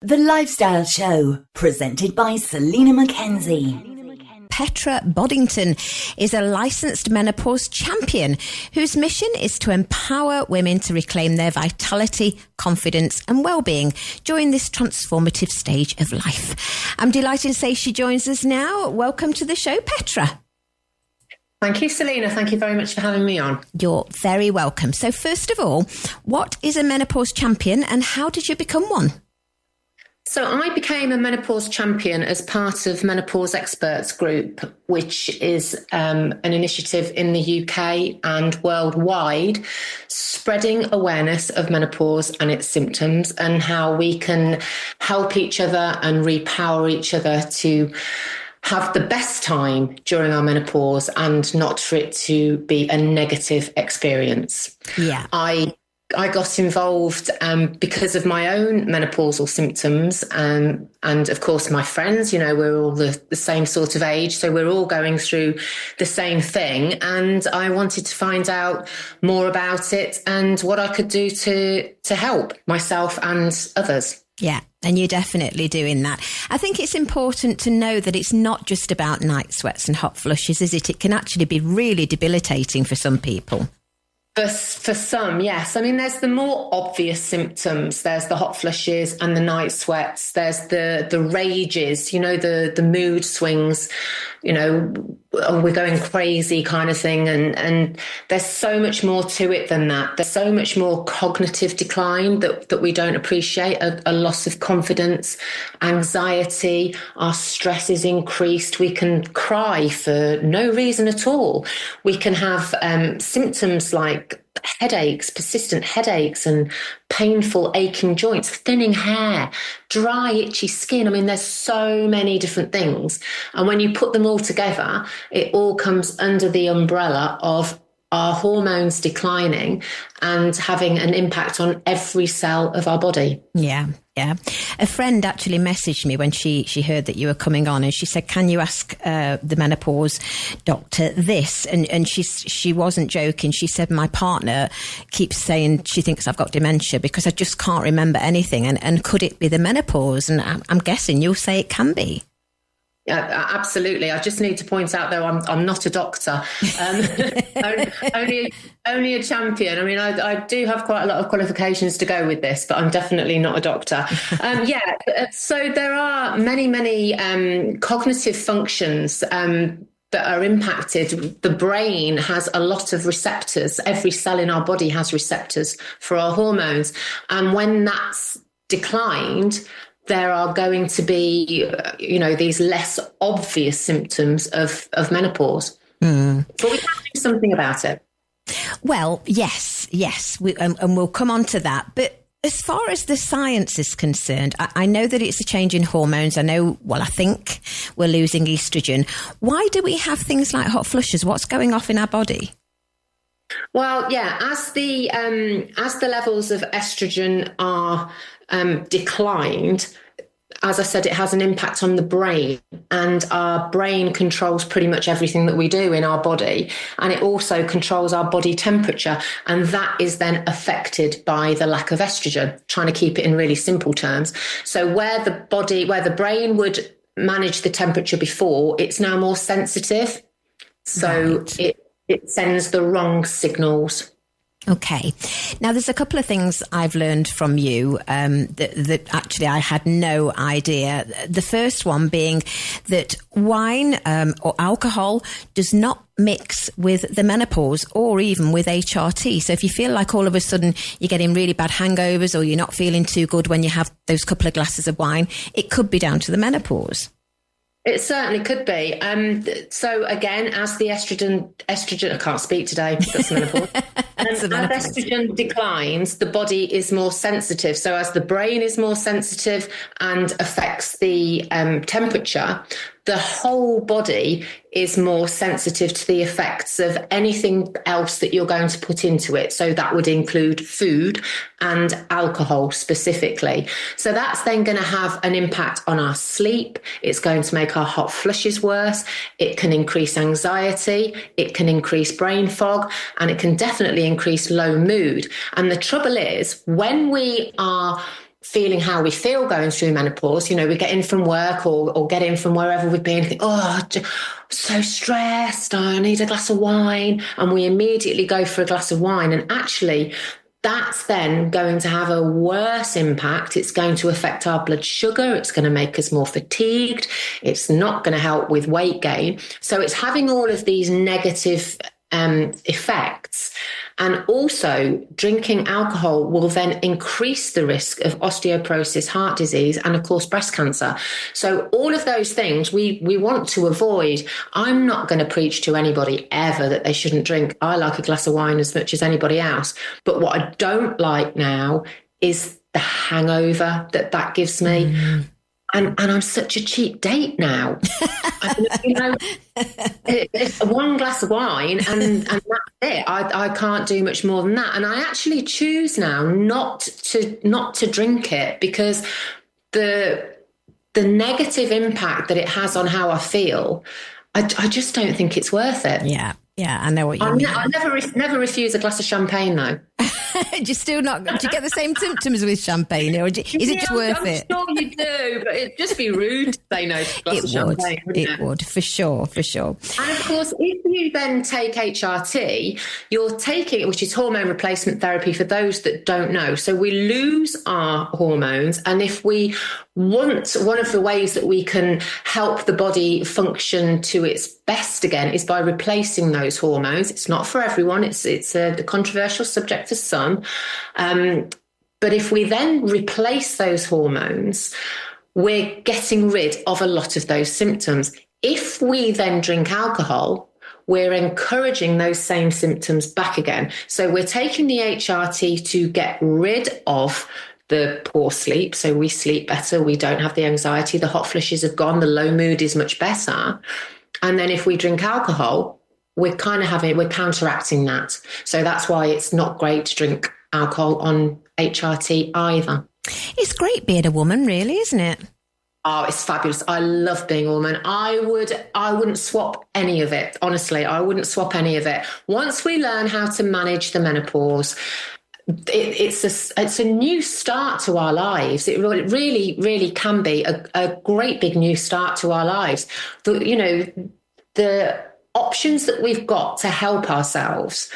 The Lifestyle Show, presented by Selina MacKenzie. Petra Boddington is a licensed menopause champion whose mission is to empower women to reclaim their vitality, confidence and well-being during this transformative stage of life. I'm delighted to say she joins us now. Welcome to the show, Petra. Thank you, Selina. Thank you very much for having me on. You're very welcome. So first of all, what is a menopause champion and how did you become one? So I became a menopause champion as part of Menopause Experts Group, which is an initiative in the UK and worldwide, spreading awareness of menopause and its symptoms and how we can help each other and repower each other to have the best time during our menopause and not for it to be a negative experience. Yeah. I got involved because of my own menopausal symptoms and of course my friends, you know, we're all the same sort of age, so we're all going through the same thing, and I wanted to find out more about it and what I could do to help myself and others. Yeah, and you're definitely doing that. I think it's important to know that it's not just about night sweats and hot flushes, is it? It can actually be really debilitating for some people. For some, yes. I mean, there's the more obvious symptoms. There's the hot flushes and the night sweats. There's the rages, you know, the mood swings, you know, oh, we're going crazy kind of thing. And there's so much more to it than that. There's so much more cognitive decline that we don't appreciate, a loss of confidence, anxiety, our stress is increased. We can cry for no reason at all. We can have symptoms like headaches, persistent headaches and painful aching joints, thinning hair, dry itchy skin. I mean, there's so many different things. And when you put them all together, it all comes under the umbrella of our hormones declining and having an impact on every cell of our body. Yeah. Yeah. A friend actually messaged me when she heard that you were coming on, and she said, can you ask the menopause doctor this? And she wasn't joking. She said, my partner keeps saying she thinks I've got dementia because I just can't remember anything. And could it be the menopause? And I'm guessing you'll say it can be. Yeah, absolutely. I just need to point out, though, I'm not a doctor, only a champion. I mean, I do have quite a lot of qualifications to go with this, but I'm definitely not a doctor. So there are many cognitive functions that are impacted. The brain has a lot of receptors. Every cell in our body has receptors for our hormones. And when that's declined, there are going to be, you know, these less obvious symptoms of menopause. But we can do something about it. Well, yes. And we'll come on to that. But as far as the science is concerned, I know that it's a change in hormones. I think we're losing estrogen. Why do we have things like hot flushes? What's going off in our body? Well, yeah, as the levels of estrogen are declined, as I said, it has an impact on the brain, and our brain controls pretty much everything that we do in our body, and it also controls our body temperature, and that is then affected by the lack of estrogen, trying to keep it in really simple terms. So where the brain would manage the temperature before, it's now more sensitive, so right. It sends the wrong signals. Okay. Now, there's a couple of things I've learned from you that actually I had no idea. The first one being that wine or alcohol does not mix with the menopause or even with HRT. So if you feel like all of a sudden you're getting really bad hangovers or you're not feeling too good when you have those couple of glasses of wine, it could be down to the menopause. It certainly could be. So again, as the estrogen, I can't speak today, that's menopause. As estrogen declines, the body is more sensitive. So as the brain is more sensitive and affects the temperature, the whole body is more sensitive to the effects of anything else that you're going to put into it. So that would include food and alcohol specifically. So that's then going to have an impact on our sleep. It's going to make our hot flushes worse. It can increase anxiety. It can increase brain fog, and it can definitely increase low mood. And the trouble is, when we are feeling how we feel going through menopause. You know, we get in from work or get in from wherever we've been, think, oh, I'm so stressed, I need a glass of wine. And we immediately go for a glass of wine. And actually, that's then going to have a worse impact. It's going to affect our blood sugar. It's going to make us more fatigued. It's not going to help with weight gain. So it's having all of these negative effects. And also, drinking alcohol will then increase the risk of osteoporosis, heart disease, and of course, breast cancer. So all of those things we want to avoid. I'm not going to preach to anybody ever that they shouldn't drink. I like a glass of wine as much as anybody else. But what I don't like now is the hangover that gives me. And I'm such a cheap date now. You know, it's one glass of wine and that's it. I can't do much more than that. And I actually choose now not to drink it because the negative impact that it has on how I feel, I just don't think it's worth it. Yeah, I know what you mean. I never refuse a glass of champagne though. Do you still not? Do you get the same symptoms with champagne, or is it just worth it? I'm sure you do, but it'd just be rude to say no to a glass of champagne. It would, for sure. And of course, if you then take HRT, you're taking it, which is hormone replacement therapy for those that don't know. So we lose our hormones, and if we want, one of the ways that we can help the body function to its best again is by replacing those hormones. It's not for everyone. It's a controversial subject for some. But if we then replace those hormones, we're getting rid of a lot of those symptoms. If we then drink alcohol, we're encouraging those same symptoms back again. So we're taking the HRT to get rid of the poor sleep. So we sleep better. We don't have the anxiety. The hot flushes have gone. The low mood is much better. And then if we drink alcohol, we're counteracting that. So that's why it's not great to drink alcohol on HRT either. It's great being a woman, really, isn't it? Oh, it's fabulous. I love being a woman. I wouldn't swap any of it. Honestly, I wouldn't swap any of it. Once we learn how to manage the menopause, it's a new start to our lives. It really, really can be a great big new start to our lives. The options that we've got to help ourselves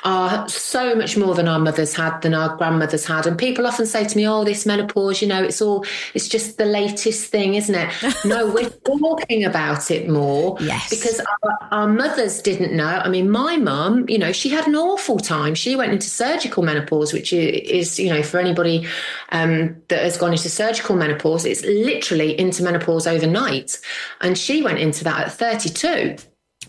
are so much more than our mothers had, than our grandmothers had. And people often say to me, oh, this menopause, it's just the latest thing, isn't it? No, we're talking about it more. Yes. Because our mothers didn't know. I mean, my mum, she had an awful time. She went into surgical menopause, which is, for anybody that has gone into surgical menopause, it's literally into menopause overnight. And she went into that at 32.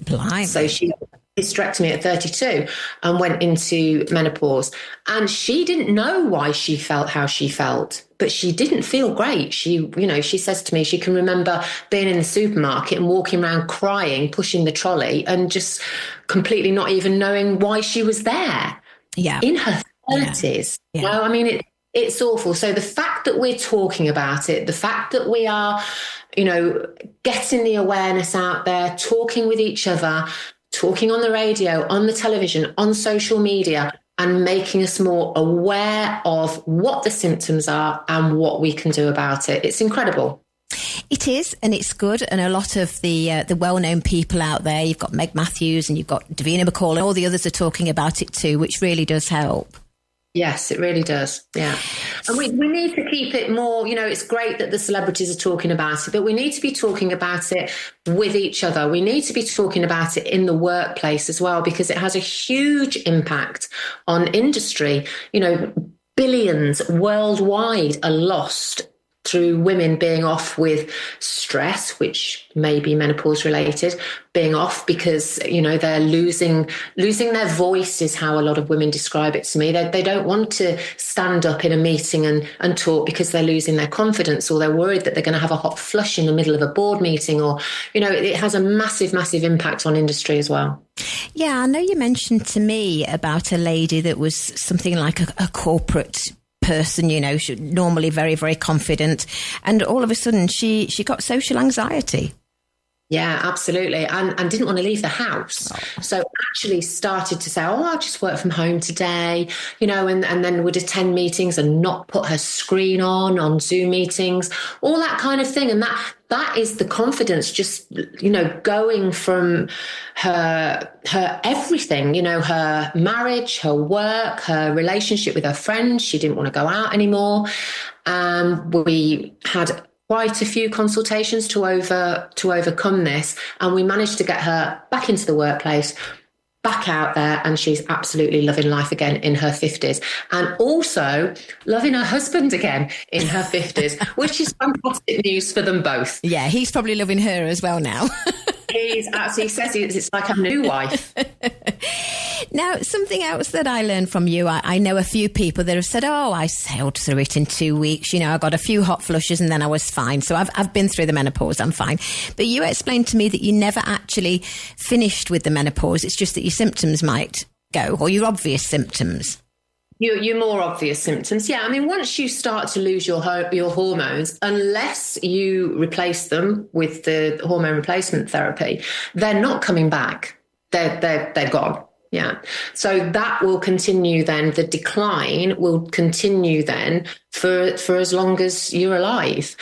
Blimey. So she had hysterectomy at 32 and went into menopause. And she didn't know why she felt how she felt, but she didn't feel great. She says to me, she can remember being in the supermarket and walking around crying, pushing the trolley and just completely not even knowing why she was there. Yeah. In her 30s. Yeah. Well, I mean, it's awful. So the fact that we're talking about it, the fact that we are, getting the awareness out there, talking with each other, talking on the radio, on the television, on social media, and making us more aware of what the symptoms are and what we can do about it. It's incredible. It is, and it's good. And a lot of the well-known people out there, you've got Meg Matthews and you've got Davina McCall and all the others are talking about it too, which really does help. Yes, it really does. Yeah. And we need to keep it more, it's great that the celebrities are talking about it, but we need to be talking about it with each other. We need to be talking about it in the workplace as well, because it has a huge impact on industry. Billions worldwide are lost through women being off with stress, which may be menopause related, being off because, they're losing their voice is how a lot of women describe it to me. They don't want to stand up in a meeting and talk because they're losing their confidence, or they're worried that they're going to have a hot flush in the middle of a board meeting, or, it has a massive, massive impact on industry as well. Yeah, I know you mentioned to me about a lady that was something like a corporate person, she normally very, very confident, and all of a sudden she got social anxiety. Yeah, absolutely. And didn't want to leave the house. So actually started to say, oh, I'll just work from home today, and then would attend meetings and not put her screen on Zoom meetings, all that kind of thing. And that is the confidence, just, going from her everything, her marriage, her work, her relationship with her friends. She didn't want to go out anymore. We had quite a few consultations to overcome this, and we managed to get her back into the workplace, back out there, and she's absolutely loving life again in her 50s, and also loving her husband again in her 50s, which is fantastic news for them both. Yeah, he's probably loving her as well now. He says it's like a new wife. Now, something else that I learned from you, I know a few people that have said, oh, I sailed through it in 2 weeks. I got a few hot flushes and then I was fine. So I've been through the menopause. I'm fine. But you explained to me that you never actually finished with the menopause. It's just that your symptoms might go, or your obvious symptoms. Your more obvious symptoms. Yeah. I mean, once you start to lose your hormones, unless you replace them with the hormone replacement therapy, they're not coming back. They're gone. Yeah. So that will continue then. The decline will continue then for as long as you're alive.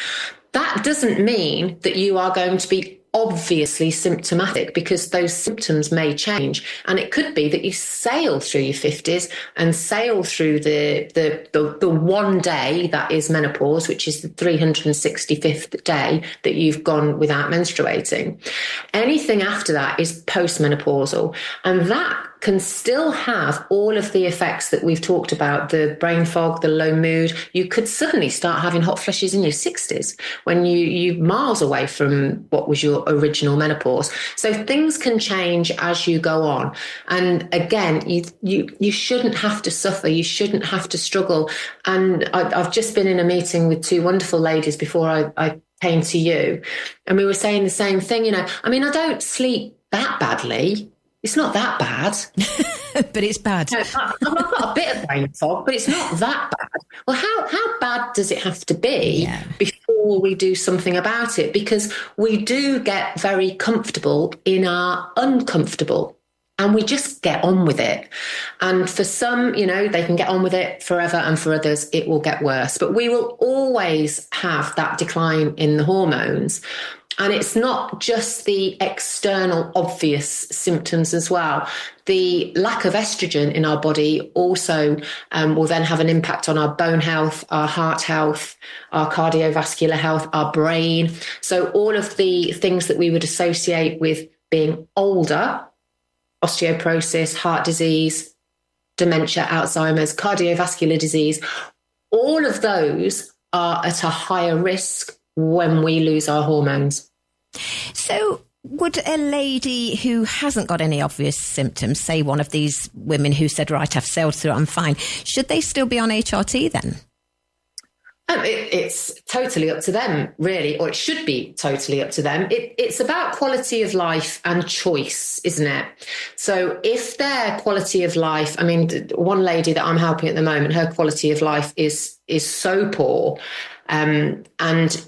That doesn't mean that you are going to be obviously symptomatic, because those symptoms may change. And it could be that you sail through your 50s and sail through the one day that is menopause, which is the 365th day that you've gone without menstruating. Anything after that is postmenopausal, and that can still have all of the effects that we've talked about, the brain fog, the low mood. You could suddenly start having hot flushes in your 60s when you're miles away from what was your original menopause. So things can change as you go on. And again, you shouldn't have to suffer. You shouldn't have to struggle. And I've just been in a meeting with two wonderful ladies before I came to you, and we were saying the same thing. I mean, I don't sleep that badly. It's not that bad. But it's bad. I've got a bit of brain fog, but it's not that bad. Well, how bad does it have to be before we do something about it? Because we do get very comfortable in our uncomfortable, and we just get on with it. And for some, they can get on with it forever, and for others, it will get worse. But we will always have that decline in the hormones. And it's not just the external obvious symptoms as well. The lack of estrogen in our body also will then have an impact on our bone health, our heart health, our cardiovascular health, our brain. So all of the things that we would associate with being older, osteoporosis, heart disease, dementia, Alzheimer's, cardiovascular disease, all of those are at a higher risk when we lose our hormones. So would a lady who hasn't got any obvious symptoms, say one of these women who said, right, I've sailed through it, I'm fine, should they still be on HRT then? It's totally up to them, really, or it should be totally up to them. It's about quality of life and choice, isn't it? So if their quality of life, I mean, one lady that I'm helping at the moment, her quality of life is so poor, and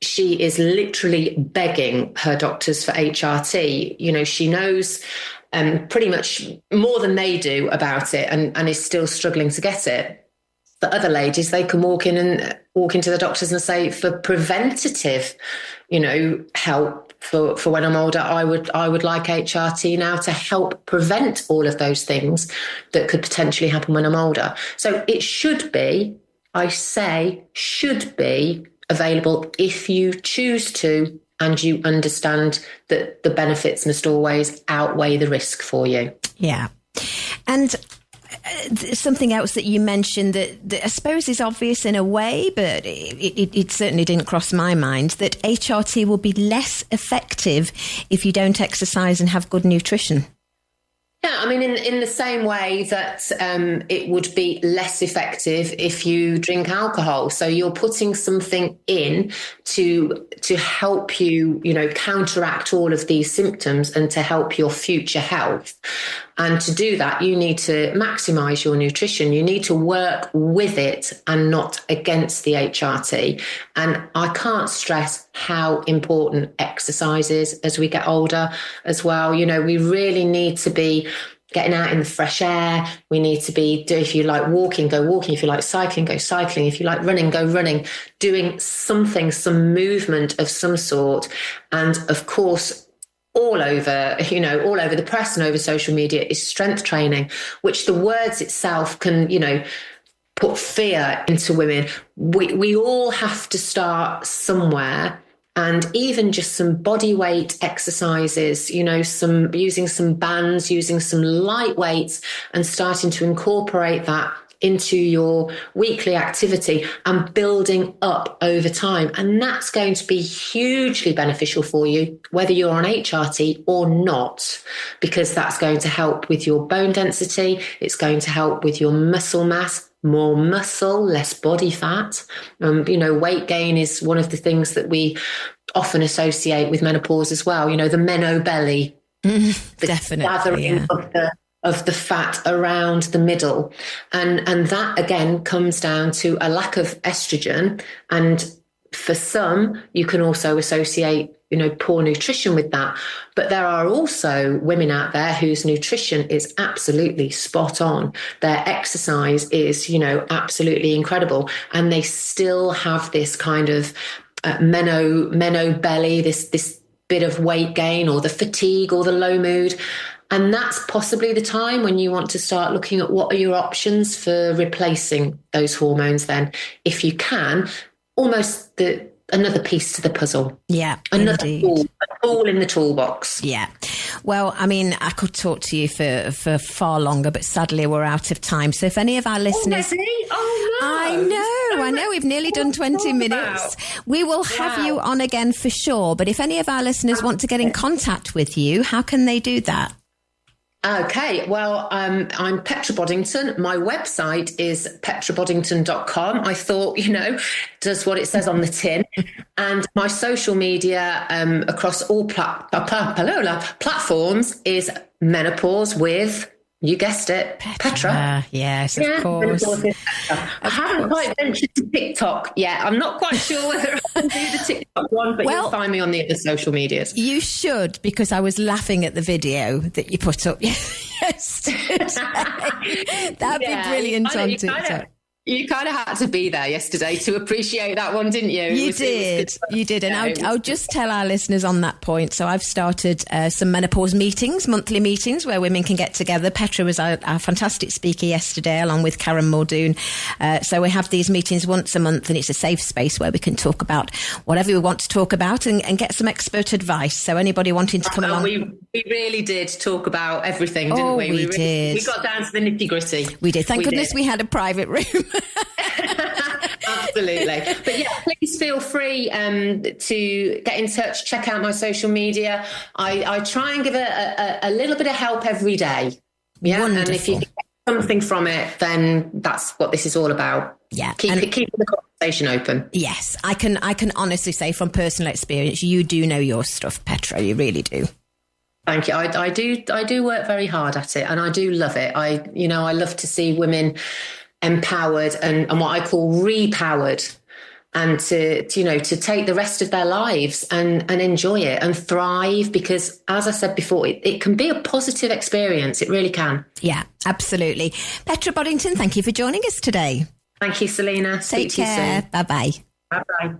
she is literally begging her doctors for HRT. She knows pretty much more than they do about it, and is still struggling to get it. The other ladies, they can walk into the doctors and say, for preventative, help for when I'm older, I would like HRT now to help prevent all of those things that could potentially happen when I'm older. So it should be, I say, should be available if you choose to, and you understand that the benefits must always outweigh the risk for you. Yeah. And something else that you mentioned that I suppose is obvious in a way, but it certainly didn't cross my mind, that HRT will be less effective if you don't exercise and have good nutrition. Yeah, I mean, in the same way that it would be less effective if you drink alcohol. So you're putting something in to help you, counteract all of these symptoms and to help your future health. And to do that, you need to maximize your nutrition. You need to work with it and not against the HRT. And I can't stress how important exercise is as we get older as well. You know, we really need to be getting out in the fresh air. We need to be, if you like walking, go walking. If you like cycling, go cycling. If you like running, go running. Doing something, some movement of some sort. And of course, all over the press and over social media is strength training, which the words itself can, put fear into women. We all have to start somewhere. And even just some body weight exercises, using some bands, using some light weights, and starting to incorporate that into your weekly activity and building up over time. And that's going to be hugely beneficial for you, whether you're on HRT or not, because that's going to help with your bone density. It's going to help with your muscle mass. More muscle, less body fat. Weight gain is one of the things that we often associate with menopause as well. The meno belly, the definitely gathering of the fat around the middle, and that again comes down to a lack of estrogen. And for some, you can also associate poor nutrition with that. But there are also women out there whose nutrition is absolutely spot on. Their exercise is, absolutely incredible. And they still have this kind of meno belly, this bit of weight gain or the fatigue or the low mood. And that's possibly the time when you want to start looking at what are your options for replacing those hormones then, if you can, almost another piece to the puzzle. Yeah, another tool in the toolbox. Yeah. Well, I mean, I could talk to you for far longer, but sadly we're out of time. So if any of our listeners... Oh, no. I know. We've nearly done 20 minutes. We will have you on again for sure. But if any of our listeners want to get in contact with you, how can they do that? Okay, well, I'm Petra Boddington. My website is petraboddington.com. I thought, does what it says on the tin. And my social media across all platforms is menopause with, you guessed it, Petra. Yes, of course. I haven't quite ventured to TikTok yet. I'm not quite sure whether I can do the TikTok one, but you'll find me on the other social medias. You should, because I was laughing at the video that you put up yesterday. That'd be brilliant on TikTok. You kind of had to be there yesterday to appreciate that one, didn't you? You did. And I'll just tell our listeners on that point. So I've started some menopause meetings, monthly meetings, where women can get together. Petra was our fantastic speaker yesterday, along with Karen Muldoon. So we have these meetings once a month, and it's a safe space where we can talk about whatever we want to talk about and get some expert advice. So anybody wanting to come along... We really did talk about everything, didn't we? We did. We got down to the nitty-gritty. We did. Thank goodness we had a private room. Absolutely. But yeah, please feel free to get in touch, check out my social media. I try and give a little bit of help every day. Yeah. Wonderful. And if you get something from it, then that's what this is all about. Yeah. Keep the conversation open. Yes. I can honestly say from personal experience, you do know your stuff, Petra. You really do. Thank you. I do work very hard at it, and I do love it. I love to see women empowered and what I call repowered, and to take the rest of their lives and enjoy it and thrive, because as I said before, it can be a positive experience. It really can. Yeah, absolutely. Petra Boddington, thank you for joining us today. Thank you, Selina. Take care. Bye-bye. Bye-bye.